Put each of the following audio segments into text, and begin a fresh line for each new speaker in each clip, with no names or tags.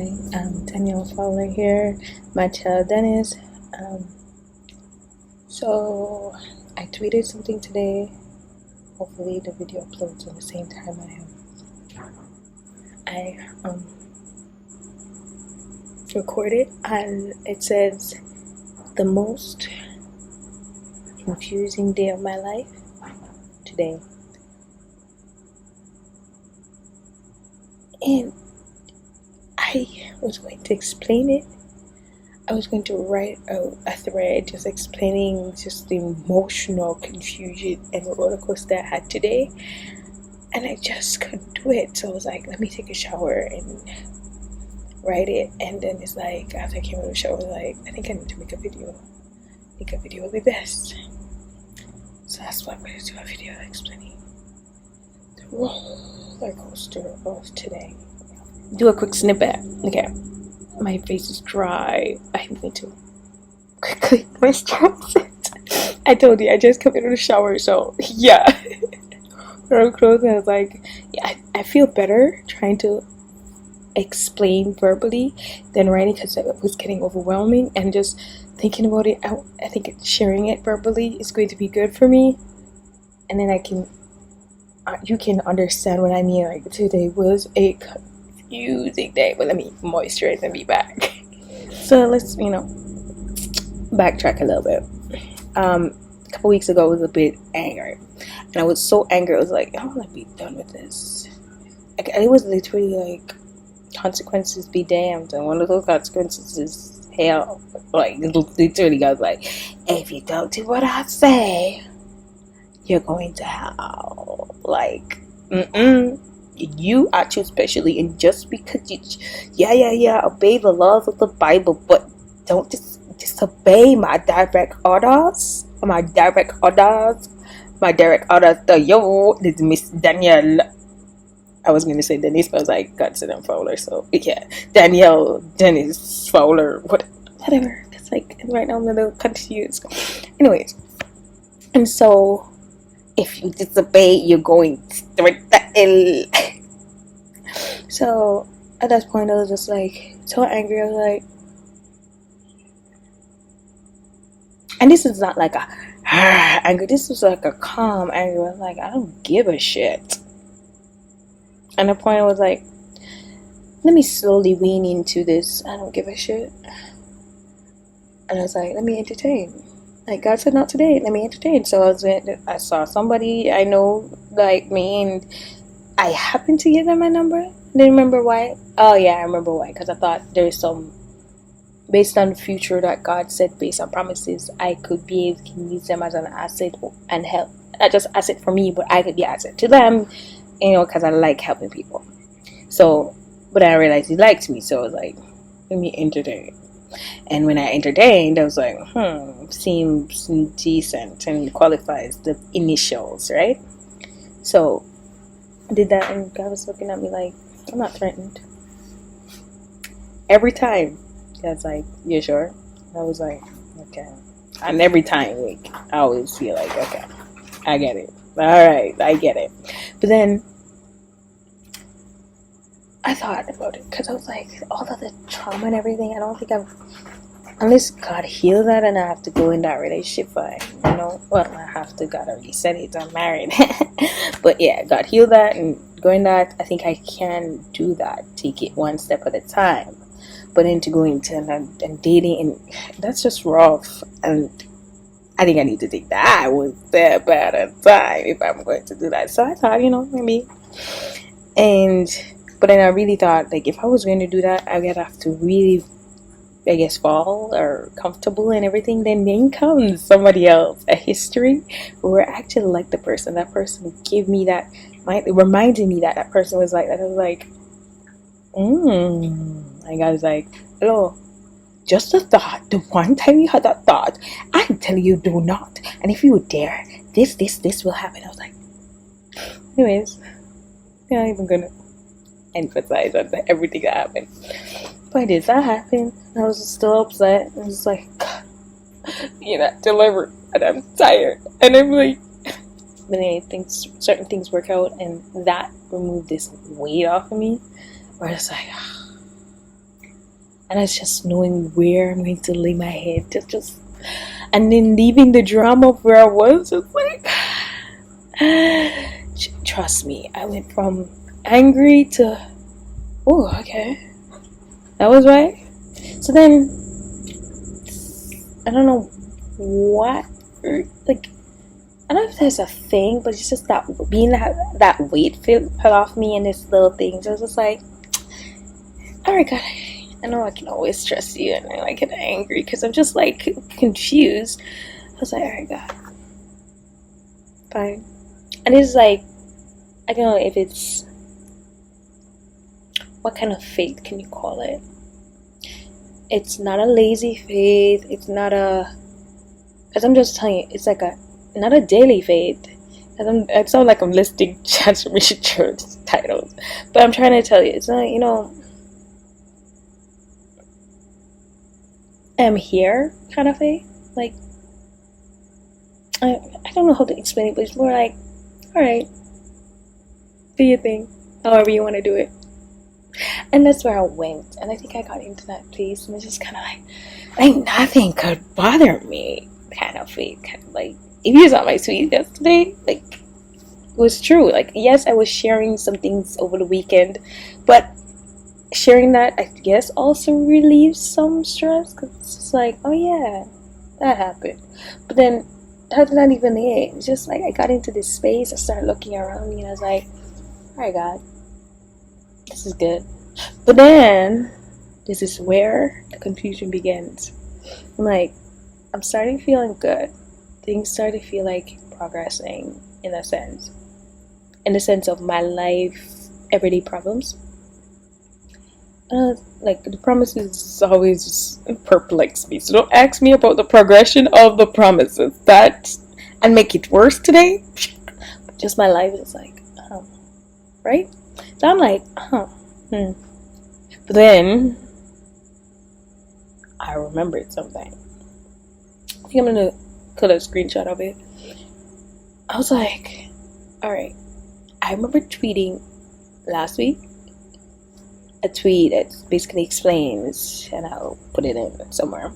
Hi, Danielle Fowler here, my child Dennis. Um, so I tweeted something today. Hopefully the video uploads on the same time I recorded, and it says the most confusing day of my life today. And I was going to explain it. I was going to write a thread just explaining just the emotional confusion and roller coaster I had today, and I just couldn't do it. So I was like, let me take a shower and write it. And then it's like, after I came out of the shower, I was like, I think I need to make a video. I think a video would be best. So that's why I'm going to do a video explaining the roller coaster of today. Do a quick snippet. Okay. My face is dry. I need to quickly moisturize it. I told you, I just came out of the shower, so yeah. I was like, yeah, I feel better trying to explain verbally than writing, because it was getting overwhelming, and just thinking about it, I think sharing it verbally is going to be good for me, and then you can understand what I mean. Like, today was a confusing day, but let me moisturize and be back. So let's backtrack a little bit. A couple weeks ago I was a bit angry, and I was so angry I was like, I want to be done with this. Like, it was literally like, consequences be damned, and one of those consequences is hell. Like, literally, I was like, if you don't do what I say, you're going to hell. Like, you are too specially, and just because you obey the laws of the Bible, but don't disobey my direct orders to you. This is Miss Danielle. I was going to say Denise, but I was like, Godson and Fowler. So yeah, Danielle, Dennis, Fowler, whatever. It's like, right now I'm a little confused. Anyways, and so if you disobey, you're going straight to hell. So at that point, I was just like so angry. I was like, and this is not like a anger. This was like a calm anger. I was like, I don't give a shit. And the point was like, let me slowly wean into this. I don't give a shit. And I was like, let me entertain. Like, God said, not today. Let me entertain. So I saw somebody I know like me, and I happened to give them my number. I didn't remember why. Oh yeah, I remember why. Because I thought there's some, based on the future that God said, based on promises, I could be able to use them as an asset and help. Not just asset for me, but I could be asset to them. Because I like helping people. So, but I realized he liked me, so I was like, let me entertain. And when I entertained, I was like, seems decent and qualifies the initials, right? So I did that, and God was looking at me like, I'm not threatened. Every time, God's like, you sure? I was like, okay. And every time, like, I always feel like, okay, I get it. All right, I get it. But then I thought about it, because I was like, all of the trauma and everything, I don't think unless God heals that, and I have to go in that relationship, I have to. God already said it, I'm married. But yeah, God healed that, and going that, I think I can do that, take it one step at a time. But then to go into and dating, and that's just rough, and I think I need to take that one step at a time if I'm going to do that. So I thought, maybe. But then I really thought, like, if I was going to do that, I would have to really, I guess, fall or comfortable and everything. Then comes somebody else, a history where I actually like the person. That person gave me that, it reminded me that person was like that. I was like, and I was like, hello. Just a thought. The one time you had that thought, I tell you, do not. And if you dare, this will happen. I was like, anyways, I'm not even gonna emphasize on everything that happened. But did that happen? I was still upset. I was like, God, you're not delivered, and I'm tired. And I'm like, but then certain things work out, and that removed this weight off of me. Where it's like, and it's just knowing where I'm going to lay my head. Just and then leaving the drama of where I was, just like trust me, I went from angry to, oh, okay, that was right. So then I don't know what, like, I don't know if there's a thing, but it's just that being that weight fell off me, and this little thing. So I was just like, all right, God, I know I can always trust you, and I get angry because I'm just like confused. I was like, all right, God, fine. And it's like, I don't know if it's, what kind of faith can you call it? It's not a lazy faith. It's not a, because I'm just telling you, it's like not a daily faith. It sounds like I'm listing transformation church titles, but I'm trying to tell you, it's not, I'm here kind of faith. Like, I don't know how to explain it, but it's more like, all right, do your thing, however you want to do it. And that's where I went, and I think I got into that place, and it's just kind of like nothing could bother me kind of faith, kind of like, if you saw my tweet yesterday, like, it was true. Like, yes, I was sharing some things over the weekend, but sharing that, I guess, also relieves some stress, because it's just like, oh yeah, that happened. But then that's not even it. It's just like I got into this space, I started looking around me, and I was like, all right, God, this is good. But then this is where the confusion begins. I'm like, I'm starting feeling good. Things start to feel like progressing in the sense of my life, everyday problems. Like, the promises always perplex me. So don't ask me about the progression of the promises. And make it worse today. Just my life is like, right? So I'm like, But then I remembered something. I think I'm gonna put a screenshot of it. I was like, alright, I remember tweeting last week a tweet that basically explains, and I'll put it in somewhere.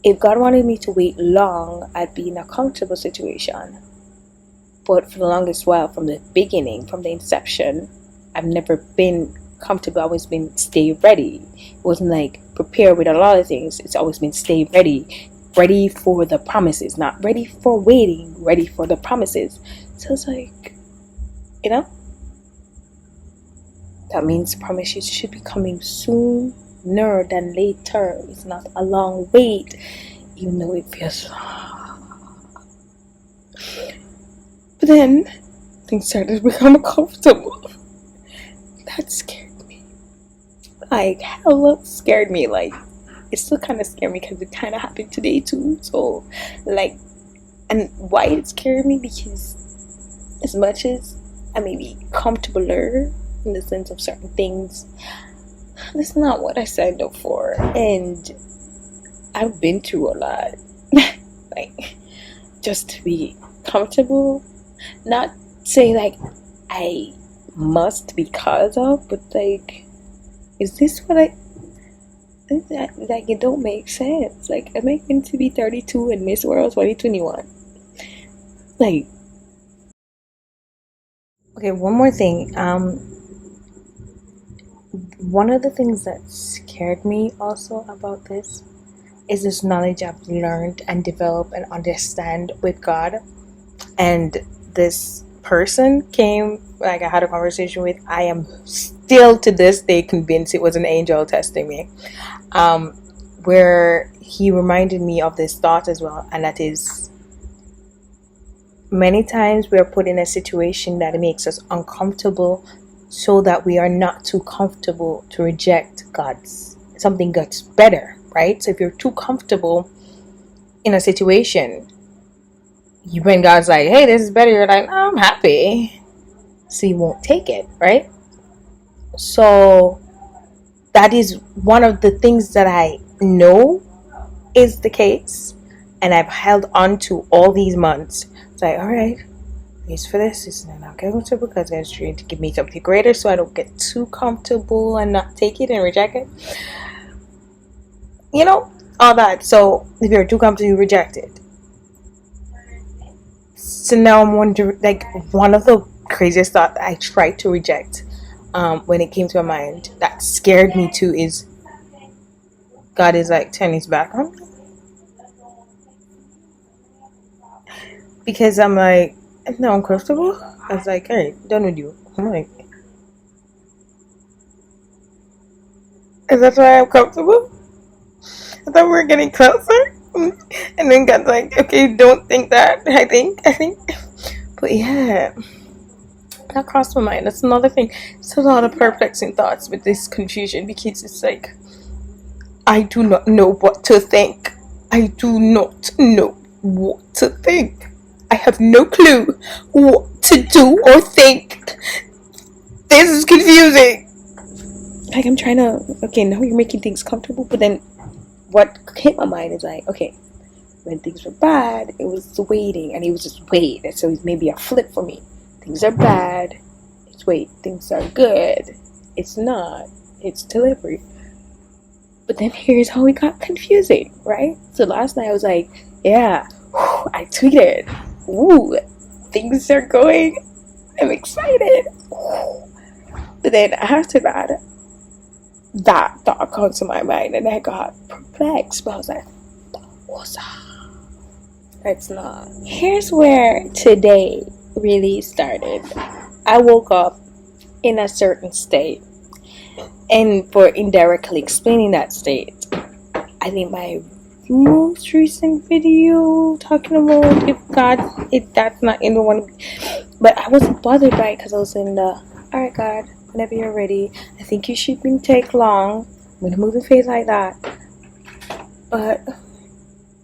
If God wanted me to wait long, I'd be in a comfortable situation. But for the longest while, from the beginning, from the inception, I've never been comfortable. I've always been stay ready. It wasn't like prepare with a lot of things. It's always been stay ready for the promises, not ready for waiting, ready for the promises. So it's like, that means promises should be coming sooner than later. It's not a long wait, even though it feels. But then things started to become comfortable. That scared me. Like, hella scared me. Like, it still kind of scared me because it kind of happened today too. So, like, and why it scared me, because as much as I may be comfortabler in the sense of certain things, that's not what I signed up for. And I've been through a lot. Like, just to be comfortable, not say like I must because of, but like, is this what like, it don't make sense. Like, am I going to be 32 in Miss World 2021? Like, okay, one more thing. One of the things that scared me also about this is this knowledge I've learned and developed and understand with God. And this person came, like, I had a conversation with. I am still to this day convinced it was an angel testing me, where he reminded me of this thought as well, and that is, many times we are put in a situation that makes us uncomfortable, so that we are not too comfortable to reject something gets better, right? So if you're too comfortable in a situation, when God's like, hey, this is better, you're like, oh, I'm happy, so you won't take it, right? So that is one of the things that I know is the case, and I've held on to all these months. It's like, all right, It's for this. It's not comfortable because it's trying to give me something greater, so I don't get too comfortable and not take it and reject it. All that. So if you're too comfortable, you reject it. So now I'm wondering, like, one of the craziest thoughts I tried to reject, when it came to my mind, that scared me too, is God is like turning his back on me. Because I'm like, no, I'm comfortable. I was like, all right, done with you. I'm like, is that why I'm comfortable? I thought we were getting closer. And then God's like, okay, don't think that. I think. But yeah, that crossed my mind. That's another thing. It's a lot of perplexing thoughts with this confusion, because it's like, I do not know what to think. I do not know what to think. I have no clue what to do or think. This is confusing. Like, I'm trying to, okay, now you're making things comfortable, but then what hit my mind is like, okay, when things were bad, it was waiting, and it was just wait. And so it's maybe a flip for me. Things are bad, it's wait. Things are good, it's not. It's delivery. But then here's how it got confusing, right? So last night I was like, yeah, I tweeted, ooh, things are going, I'm excited. But then after that thought came to my mind, and I got perplexed. But I was like, what's up? It's not. Here's where today really started. I woke up in a certain state, and for indirectly explaining that state, I think my most recent video talking about if that's not in the one, but I wasn't bothered by it because I was in the, alright God, whenever you're ready, I think you shouldn't take long. I'm gonna move the face like that. But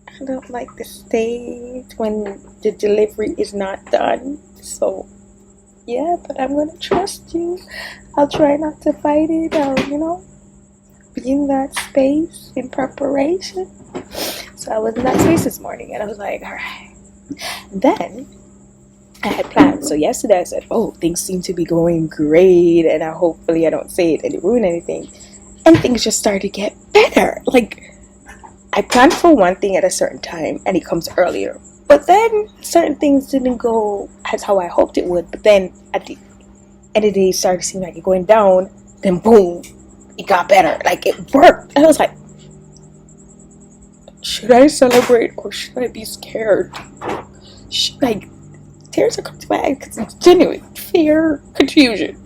I don't like the state when the delivery is not done. So yeah, but I'm gonna trust you. I'll try not to fight it. I'll, be in that space in preparation. So I was in that space this morning, and I was like, all right. Then I had plans. So yesterday I said, oh, things seem to be going great, and hopefully I don't say it and ruin anything. And things just started to get better. Like, I planned for one thing at a certain time, and it comes earlier. But then certain things didn't go as how I hoped it would. But then at the end of the day, it started to seem like it going down. Then boom, it got better. Like, it worked. And I was like, should I celebrate or should I be scared? Tears are coming to my eyes because it's genuine fear, confusion.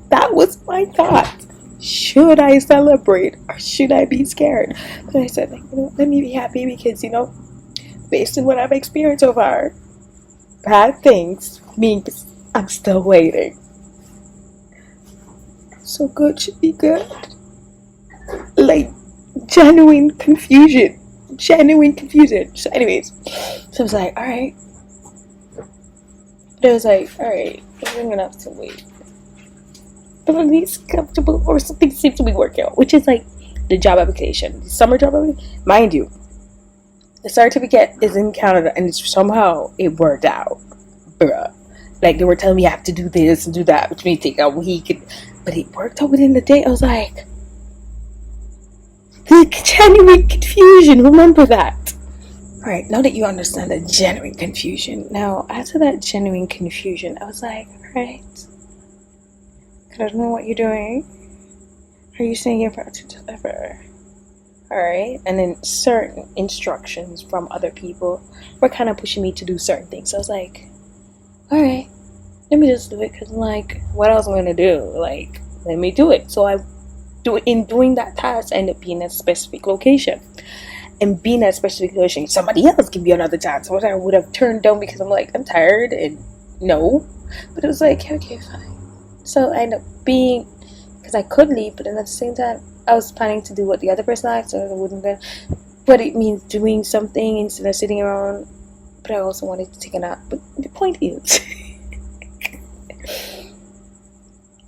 That was my thought. Should I celebrate or should I be scared? But I said, let me be happy because, based on what I've experienced so far, bad things means I'm still waiting. So good should be good. Like, genuine confusion. So anyways, so I was like, alright. But I was like, alright, I'm going to have to wait. But at least comfortable, or something seems to be working out, which is like the job application, the summer job application. Mind you, the certificate is in Canada, and somehow it worked out, bruh. Like, they were telling me I have to do this and do that, which may take a week, but it worked out within the day. I was like, the genuine confusion, remember that. Alright, now that you understand the genuine confusion, now after that genuine confusion, I was like, alright, I don't know what you're doing. Are you saying you're about to deliver? Alright, and then certain instructions from other people were kind of pushing me to do certain things. So I was like, alright, let me just do it, because like, what else am I going to do? Like, let me do it. So in doing that task, I ended up being at a specific location. And being at a specific location, somebody else give you another task, which I would have turned down because I'm like, I'm tired and no. But it was like, okay, fine. So I ended up being, because I could leave, but then at the same time, I was planning to do what the other person asked, so I wouldn't then. But it means doing something instead of sitting around. But I also wanted to take a nap. But the point is,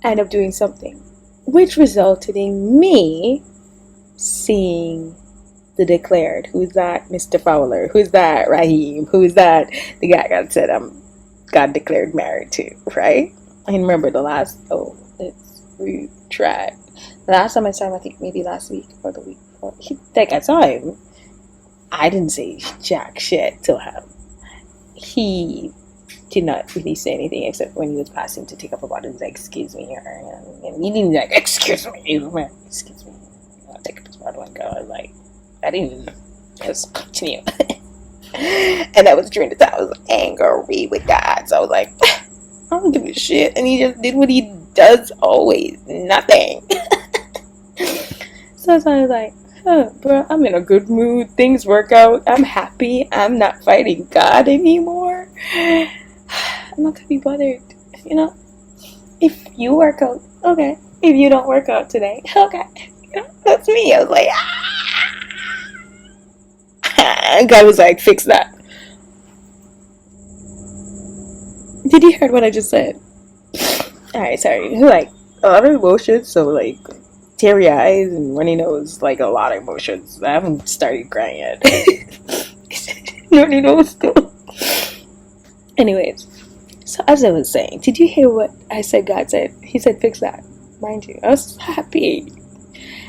I ended up doing something, which resulted in me seeing the declared. Who's that? Mr. Fowler. Who's that? Raheem. Who's that? The guy that said, got declared married to, right? I remember we tried. The last time I saw him, I think maybe last week or the week before. I saw him. I didn't say jack shit to him. He did not really say anything except when he was passing to take up a bottle. He was like, excuse me, and he didn't like, excuse me, I'll take up his bottle and go. I was like, I didn't even just continue. And that was during the time I was angry with God. So I was like, I don't give a shit. And he just did what he does always, nothing. So I was like, bro, I'm in a good mood. Things work out. I'm happy. I'm not fighting God anymore. I'm not gonna be bothered. If you work out, okay. If you don't work out today, okay. That's me. I was like, and God was like, fix that. Did you hear what I just said? Alright, sorry. Like, a lot of emotions, so like teary eyes and runny nose, like a lot of emotions. I haven't started crying yet. Runny nose still. Anyways, so as I was saying, did you hear what I said God said? He said, fix that. Mind you, I was happy.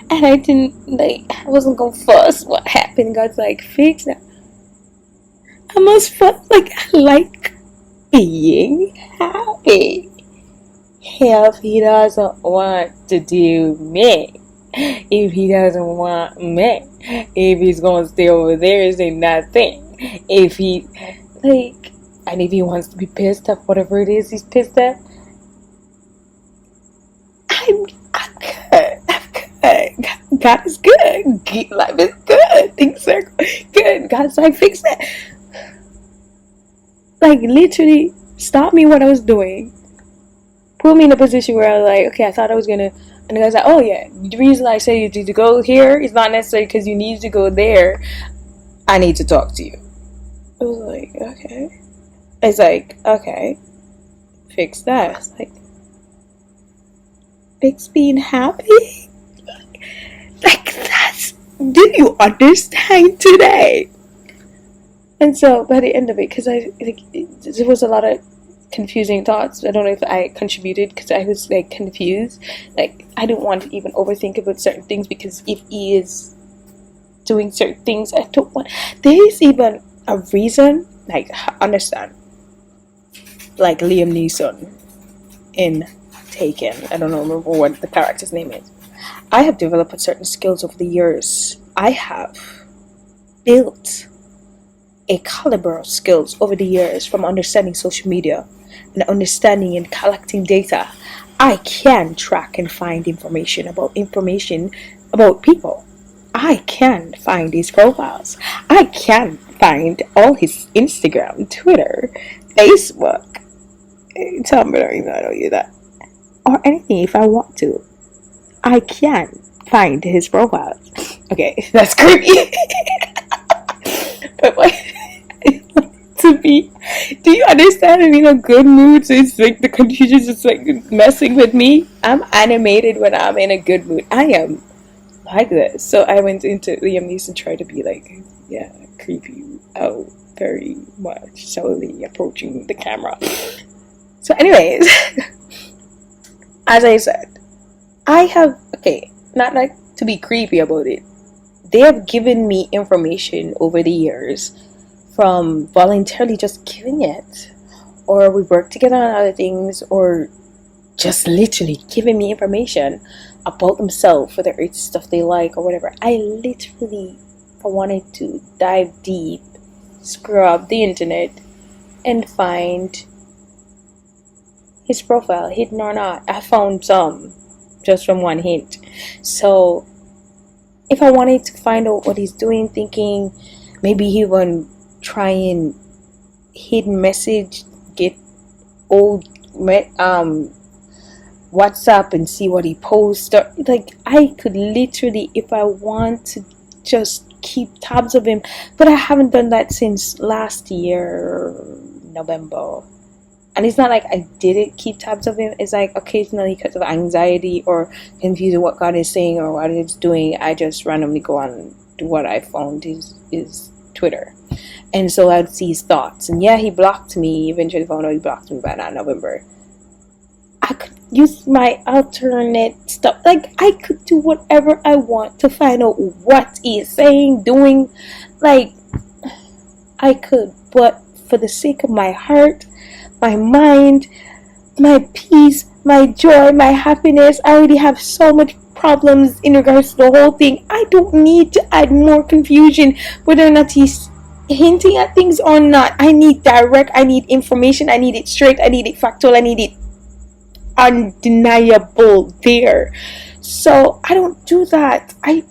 And I wasn't gonna fuss what happened. God's like, fix that. I must fuss, like, I like being happy. If he doesn't want to do me, if he doesn't want me, if he's gonna stay over there and say nothing, if he, and if he wants to be pissed at whatever it is he's pissed at, I'm good. God is good. Life is good. Things are good. God's like, fix that. Like, literally, stop me what I was doing. Put me in a position where I was like, okay, I thought I was gonna. And the guy's like, oh yeah, the reason I say you need to go here is not necessarily because you need to go there. I need to talk to you. I was like, okay. It's like, okay, fix that. It's like, fix being happy? Like, do you understand today? And so by the end of it, because there was a lot of confusing thoughts. I don't know if I contributed because I was like confused. Like, I didn't want to even overthink about certain things, because if he is doing certain things, I don't want. There is even a reason. Like, understand. Like Liam Neeson in Taken. I don't remember what the character's name is. I have developed certain skills over the years. I have built a caliber of skills over the years from understanding social media and understanding and collecting data. I can track and find information about people. I can find his profiles. I can find all his Instagram, Twitter, Facebook, Tumblr, I don't use that, or anything. If I want to, I can find his profiles. Okay, that's creepy. But to be, do you understand? I'm in a good mood, so it's like the confusion is just like messing with me. I'm animated when I'm in a good mood. I am like this. So I went into Liam Neeson, tried to be like, yeah, creepy out very much, slowly approaching the camera. So anyways, as I said, I have, not like to be creepy about it. They have given me information over the years from voluntarily just giving it, or we work together on other things, or just literally giving me information about themselves, whether it's stuff they like or whatever. I literally wanted to dive deep, scrub the internet, and find his profile, hidden or not. I found some just from one hint. So if I wanted to find out what he's doing, thinking maybe he will try and hidden message, get old WhatsApp and see what he posts, or, like, I could literally, if I want to, just keep tabs of him. But I haven't done that since last year, November. And it's not like I didn't keep tabs of him. It's like occasionally, because of anxiety or confusion what God is saying or what it's doing, I just randomly go on to what I found is Twitter. And so I'd see his thoughts. And yeah, he blocked me. Eventually found out he blocked me by that November. I could use my alternate stuff. Like, I could do whatever I want to find out what he's saying, doing. Like, I could. But for the sake of my heart, my mind, my peace, my joy, my happiness, I already have so much problems in regards to the whole thing. I don't need to add more confusion whether or not he's hinting at things or not. I need direct, I need information, I need it straight, I need it factual, I need it undeniable there. So I don't do that. I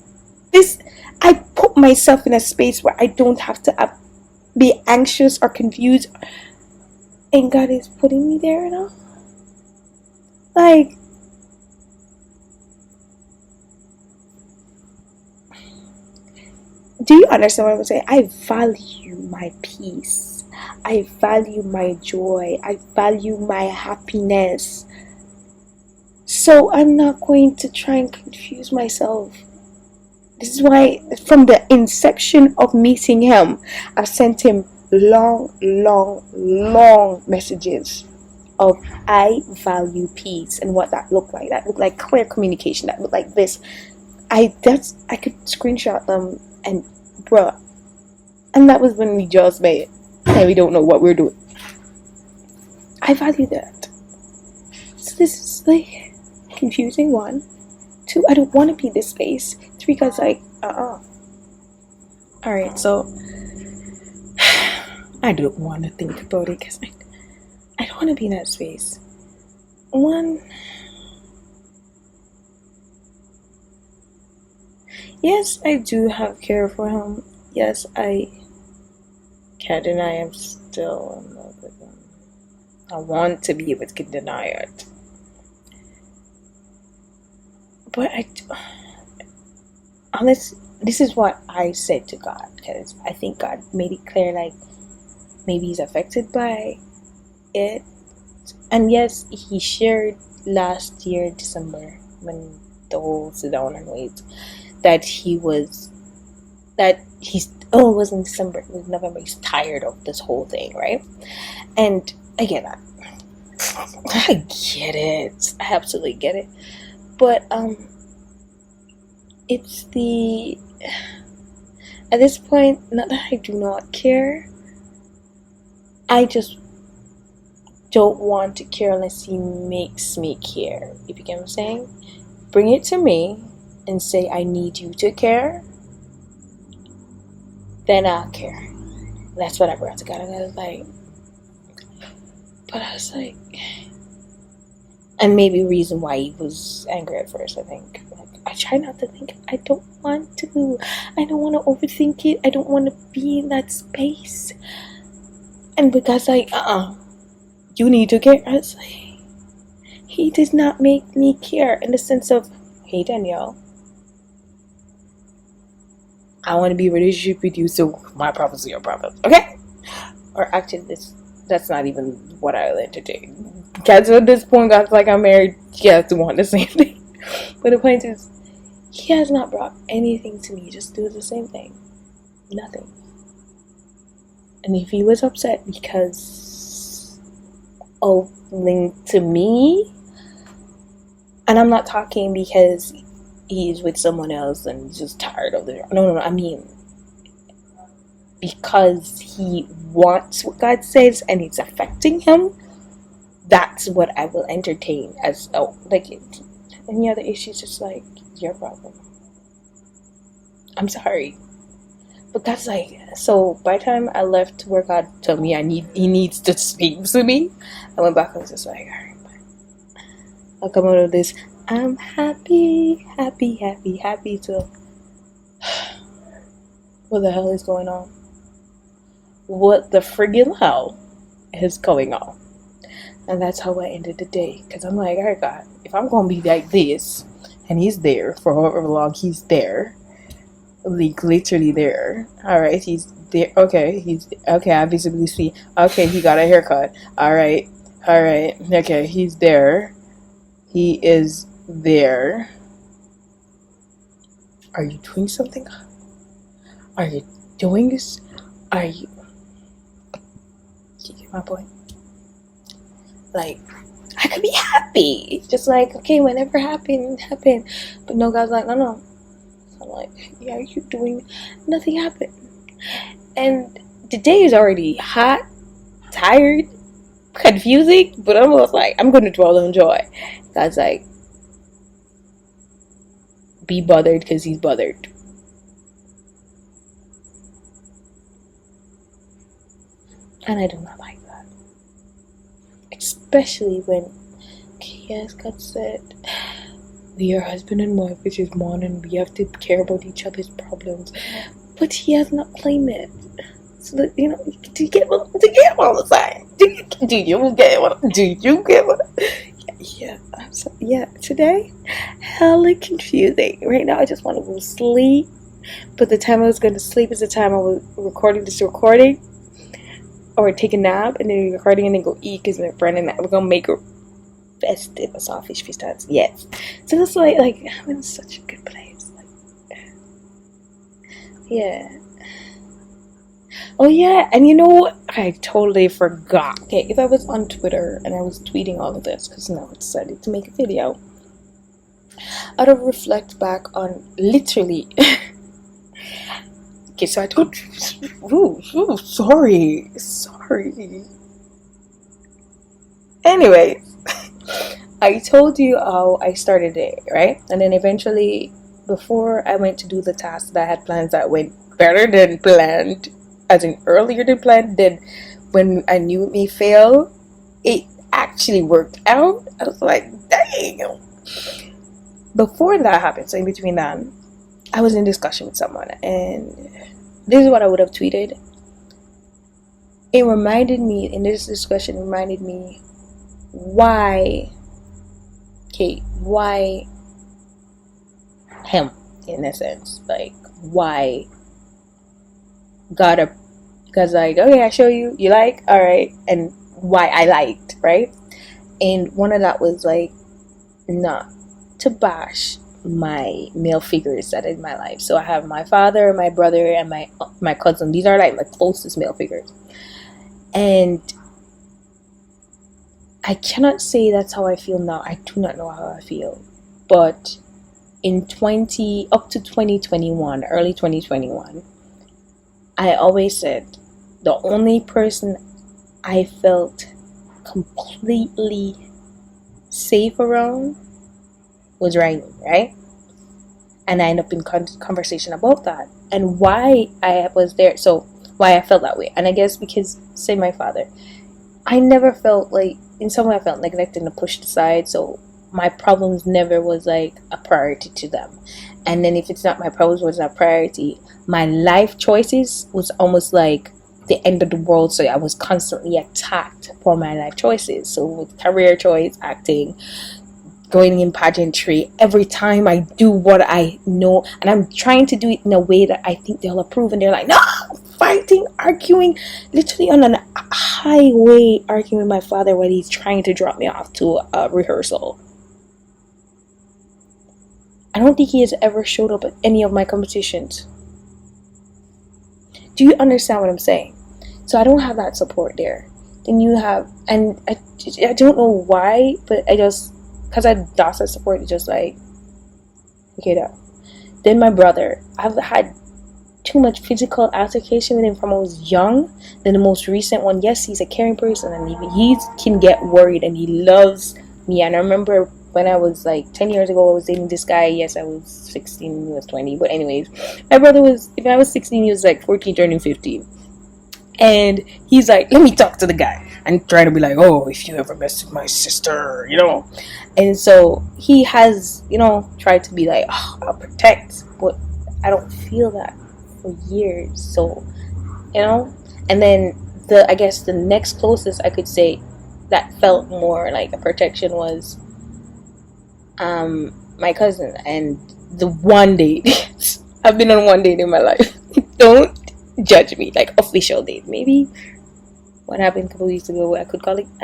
put myself in a space where I don't have to be anxious or confused, and God is putting me there, like, do you understand what I'm saying? I value my peace, I value my joy, I value my happiness. So I'm not going to try and confuse myself. This is why from the inception of meeting him, I've sent him long messages of I value peace and what that looked like. That looked like clear communication. That looked like this. I could screenshot them, and bruh. And that was when we just met and we don't know what we're doing. I value that. So this is like confusing. 1, 2, I don't want to be this space. 3, because like alright, so I don't want to think about it because I don't want to be in that space. 1, yes, I do have care for him. Yes, I can't deny I'm still in love with him. I want to be able to deny it. But honestly, this is what I said to God, because I think God made it clear, like, maybe he's affected by it. And yes, he shared last year, December, when the whole sit down and wait, that it wasn't December, it was November, he's tired of this whole thing, right? And again, I get it. I absolutely get it. But it's at this point, not that I do not care, I just don't want to care unless he makes me care. If you get what I'm saying? Bring it to me and say I need you to care, then I'll care. That's what I brought to God. And I was like, but I was like, and maybe reason why he was angry at first, I think. Like, I try not to think. I don't want to. I don't want to overthink it. I don't want to be in that space. And because like, you need to care. I was like, he did not make me care in the sense of, hey Danielle, I want to be in a relationship with you, so my problems are your problems, okay? Or actually, that's not even what I'll entertain. Because at this point, God's like, I'm married, he has to want the same thing. But the point is, he has not brought anything to me, just do the same thing. Nothing. And if he was upset because of linked to me, and I'm not talking because he's with someone else and he's just tired of it. No, I mean, because he wants what God says and it's affecting him, that's what I will entertain as like any other issues. Just like, your problem. I'm sorry, but that's like, so by the time I left where God told me he needs to speak to me, I went back and was just like, alright, I'll come out of this. I'm happy to. What the hell is going on? What the friggin' hell is going on? And that's how I ended the day. Because I'm like, alright, God, if I'm going to be like this, and he's there for however long he's there, like literally there. Alright, he's there. Okay, I visibly see. Okay, he got a haircut. Alright. Okay, he's there. He is there. Are you doing something? Are you doing this? Are you? my point? Like, I could be happy. Just like, okay, whenever happen. But no, God's like, no. I'm like, yeah, you're doing, nothing happened. And the day is already hot, tired, confusing, but I'm almost like, I'm going to dwell on joy. God's like, be bothered because he's bothered. And I do not like that. Especially when, yes, God said, we are husband and wife, which is one, and we have to care about each other's problems. But he has not claimed it. So that, do you get what I'm saying? Do you get what? Yeah. I'm so, yeah. Today, hella confusing. Right now, I just want to go sleep. But the time I was going to sleep is the time I was recording this recording, or take a nap and then recording and then go eat because my friend and I we're gonna make a festive sawfish feast. Yes. So that's like I'm in such a good place. Yeah. Oh yeah, and I totally forgot. Okay, if I was on Twitter and I was tweeting all of this, because now I decided to make a video, I'd have reflect back on literally. Okay, so I told you. Sorry. Anyway, I told you how I started it, right? And then eventually, before I went to do the task that I had plans that went better than planned, as in earlier than planned, then when I knew it may fail, it actually worked out. I was like, dang. Before that happened, so in between that, I was in discussion with someone, and this is what I would have tweeted. It reminded me, in this discussion, why him, in a sense, like why because like, okay, I show you, you like, all right, and why I liked, right? And one of that was like, not to bash my male figures that in my life. So I have my father, my brother, and my cousin. These are like my closest male figures, and I cannot say that's how I feel now. I do not know how I feel, but in up to 2021, early 2021, I always said the only person I felt completely safe around was Ryan, right? And I end up in conversation about that and why I was there. So why I felt that way. And I guess because, say my father, I never felt like, in some way I felt neglected and pushed aside. So my problems never was like a priority to them. And then if it's not my problems was a priority, my life choices was almost like the end of the world. So I was constantly attacked for my life choices. So with career choice, acting, going in pageantry, every time I do what I know, and I'm trying to do it in a way that I think they'll approve, and they're like, no, fighting, arguing, literally on a highway, arguing with my father when he's trying to drop me off to a rehearsal. I don't think he has ever showed up at any of my competitions. Do you understand what I'm saying? So I don't have that support there. Then you have, and I don't know why, but I just, because I lost that support, it's just like, okay, that. Then my brother, I've had too much physical altercation with him from when I was young. Then the most recent one, yes, he's a caring person, and he can get worried, and he loves me. And I remember when I was like 10 years ago, I was dating this guy. Yes, I was 16, he was 20. But anyways, my brother was, if I was 16, he was like 14, turning 15. And he's like, let me talk to the guy. And trying to be like, oh, if you ever mess with my sister, And so he has, tried to be like, oh, I'll protect. But I don't feel that for years. So, And then I guess the next closest I could say that felt more like a protection was my cousin. And the one date. I've been on one date in my life. Don't judge me. Like official date. Maybe what happened a couple weeks ago, I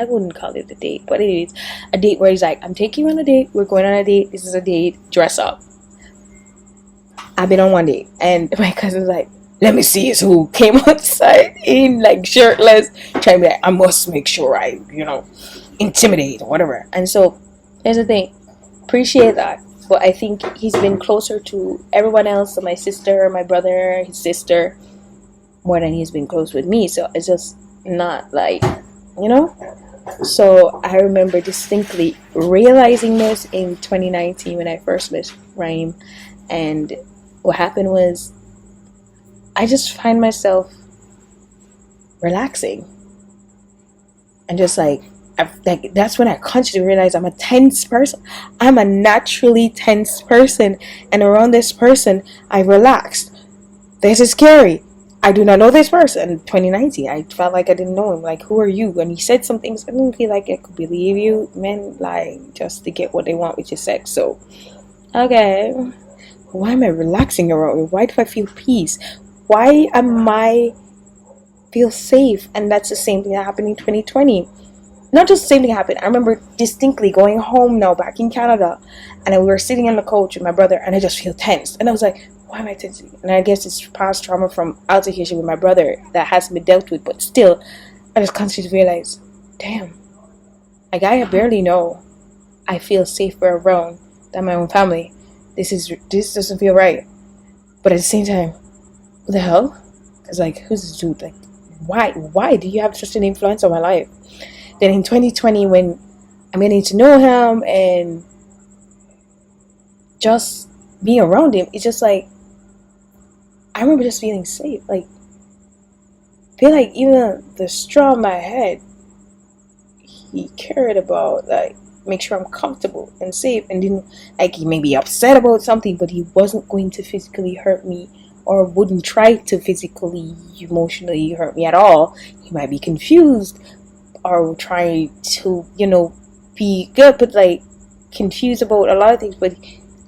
wouldn't call it a date, but anyways, a date where he's like, I'm taking you on a date, we're going on a date, this is a date, dress up. I've been on one date, and my cousin's like, let me see is who came outside in like shirtless, trying to be like, I must make sure I, intimidate or whatever. And so here's the thing, appreciate that. But I think he's been closer to everyone else, so my sister, my brother, his sister, more than he's been close with me. So it's just not like, you know? So I remember distinctly realizing this in 2019 when I first met Raheem. And what happened was I just find myself relaxing. And just like that's when I consciously realized I'm a tense person. I'm a naturally tense person. And around this person, I relaxed. This is scary. I do not know this person. 2019, I felt like I didn't know him. Like, who are you? And he said some things. I didn't feel like I could believe you. Men lie just to get what they want, which is sex. So, okay. Why am I relaxing around you? Why do I feel peace? Why am I feel safe? And that's the same thing that happened in 2020. Not just the same thing happened. I remember distinctly going home now, back in Canada. And we were sitting on the couch with my brother. And I just feel tense. And I was like, why am I tensing? And I guess it's past trauma from altercation with my brother that hasn't been dealt with. But still, I just constantly realize, damn, a guy I barely know, I feel safer around than my own family. This doesn't feel right. But at the same time, what the hell? Because like, who's this dude? Like, why do you have such an influence on my life? Then in 2020, when I'm getting to know him and just being around him, it's just like, I remember just feeling safe. Like, I feel like even the straw in my head, he cared about, like, make sure I'm comfortable and safe. And didn't, like, he may be upset about something, but he wasn't going to physically hurt me or wouldn't try to physically, emotionally hurt me at all. He might be confused or try to, be good, but, like, confused about a lot of things. But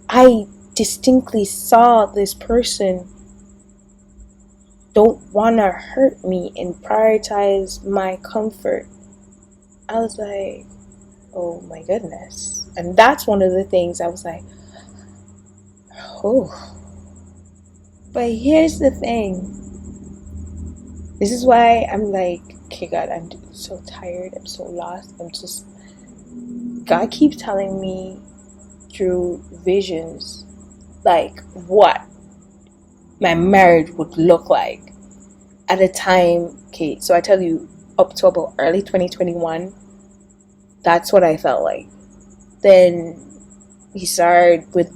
I distinctly saw this person don't want to hurt me and prioritize my comfort. I was like, oh my goodness. And that's one of the things I was like, oh. But here's the thing. This is why I'm like, okay, God, I'm so tired. I'm so lost. God keeps telling me through visions, like, what my marriage would look like at a time. Okay, so I tell you, up to about early 2021, that's what I felt like. Then he started with,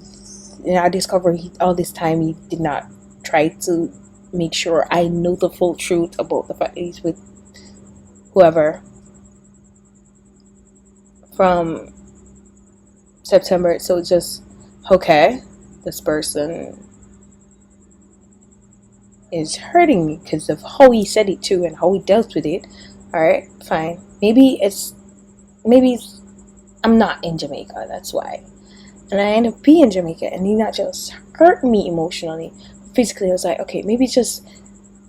I discovered all this time he did not try to make sure I knew the full truth about the fact that he's with whoever from September. So just, okay, this person is hurting me because of how he said it too and how he dealt with it. Alright, fine. Maybe I'm not in Jamaica, that's why. And I end up being in Jamaica and he not just hurt me emotionally, physically. I was like, okay, maybe it's just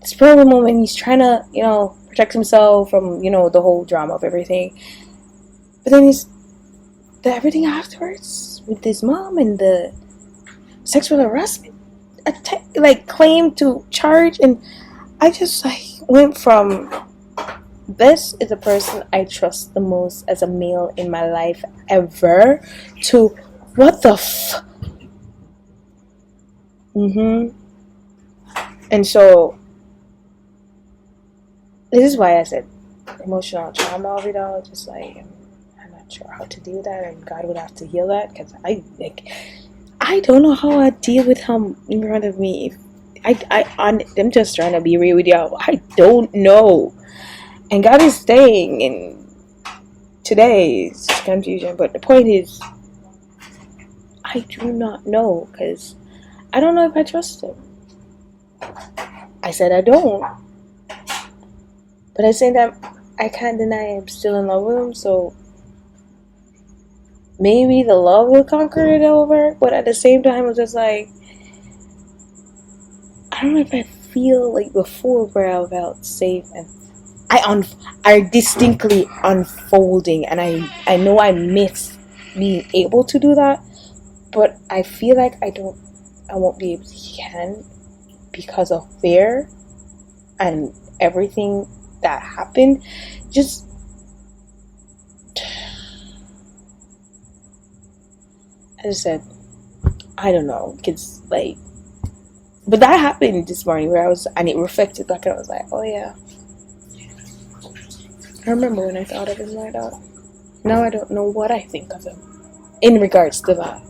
the spur of the moment he's trying to, protect himself from, the whole drama of everything. But then everything afterwards with his mom and the sexual harassment claim to charge, and I just went from, this is the person I trust the most as a male in my life ever, to what the And so this is why I said emotional trauma of it all. Just like, I'm not sure how to deal with that, and God would have to heal that, because I don't know how I deal with him in front of me. I'm just trying to be real with y'all. I don't know. And God is staying in today's confusion. But the point is, I do not know, because I don't know if I trust him. I said I don't. But at the same time, I can't deny I'm still in love with him, so maybe the love will conquer it over. But at the same time, it's just like, I don't know if I feel like before where I felt safe, and I distinctly unfolding, and I know I miss being able to do that, but I feel like I won't be able to because of fear and everything that happened. Just as I said, I don't know, kids like, but that happened this morning where I was, and it reflected back, and I was like, oh yeah, I remember when I thought of him like that. Now I don't know what I think of him in regards to that.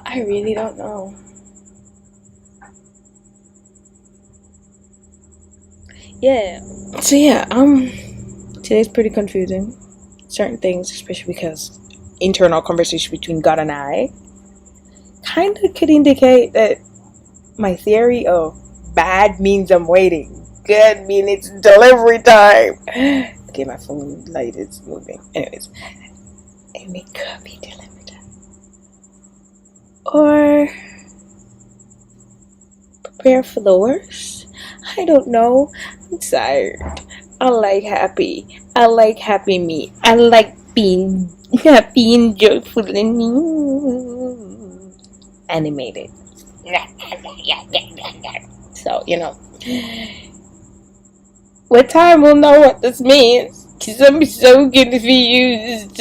I really don't know. Yeah. So yeah, today's pretty confusing. Certain things, especially because internal conversation between God and I, kind of could indicate that my theory of bad means I'm waiting, good means it's delivery time. Okay, my phone light is moving. Anyways, and it could be delivery time, or prepare for the worst. I don't know. I'm tired. I like happy. I like happy me. I like being happy and joyful and animated. So, with time we'll know what this means. Cause I'm so confused.